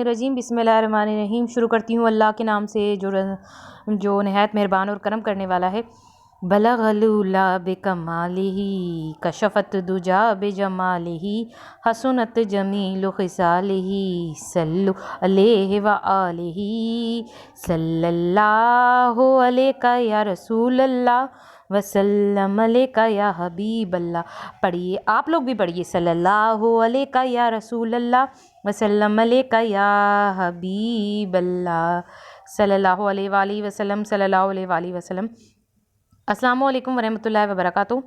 रजीम बिस्मिल्लाहिर्रहमानिर्रहीम। शुरू करती हूँ अल्लाह के नाम से जो नहायत मेहरबान और करम करने वाला है। बलगलूला बेकमालिही कशफत दुजा बेजमालिही हसनत जमीलु खिसालिही सल्लु अलैहि व आलिही सल्लल्लाहु अलैका या रसूलल्लाह वसल्लम अलैका या हबीबल्लाह। पढ़िए, आप लोग भी पढ़िए, सल्लल्लाहु अलैका या रसूलल्लाह वसल्लम अलैका या हबीबल्लाह। सल्लल्लाहु अलैहि वसल्लम, सल्लल्लाहु अलैहि वसल्लम। अस्सलामु अलैकुम वरहमतुल्लाहि वबरकातुहू।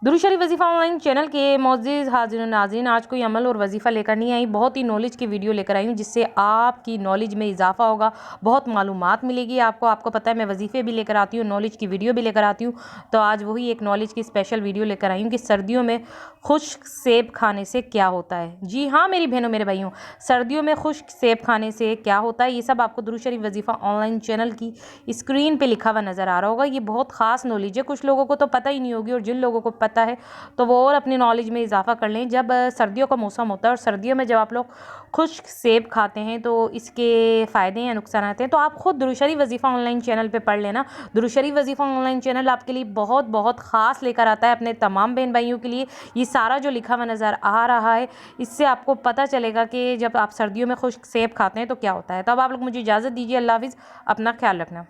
दुरूद शरीफ वजीफ़ा ऑनलाइन चैनल के मोअज़्ज़िज़ हाज़िर नाज़रीन, आज कोई अमल और वजीफ़ा लेकर नहीं आई, बहुत ही नॉलेज की वीडियो लेकर आई हूँ जिससे आपकी नॉलेज में इजाफा होगा, बहुत मालूमात मिलेगी आपको पता है मैं वजीफ़े भी लेकर आती हूँ, नॉलेज की वीडियो भी लेकर आती हूँ। तो आज वही एक नॉलेज की स्पेशल वीडियो लेकर आई हूँ कि सर्दियों में खुश्क सेब खाने से क्या होता है। जी हाँ मेरी बहनों मेरे भाइयों, सर्दियों में खुश्क सेब खाने से क्या होता है, ये सब आपको दुरूद शरीफ वजीफ़ा ऑनलाइन चैनल की स्क्रीन पे लिखा हुआ नज़र आ रहा होगा। ये बहुत ख़ास नॉलेज है, कुछ लोगों को तो पता ही नहीं होगी और जिन लोगों को पता है तो वो और अपनी नॉलेज में इजाफा कर लें। जब सर्दियों का मौसम होता है और सर्दियों में जब आप लोग खुश्क सेब खाते हैं तो इसके फ़ायदे या नुकसान आते हैं, तो आप खुद दुरूद शरीफ वजीफ़ा ऑनलाइन चैनल पे पढ़ लेना। दुरूद शरीफ वजीफ़ा ऑनलाइन चैनल आपके लिए बहुत बहुत ख़ास लेकर आता है अपने तमाम बहन भाइयों के लिए। ये सारा जो लिखा हुआ नज़र आ रहा है, इससे आपको पता चलेगा कि जब आप सर्दियों में खुश्क सेब खाते हैं तो क्या होता है। तो अब आप लोग मुझे इजाज़त दीजिए, अल्लाह हाफ़िज़, अपना ख्याल रखना।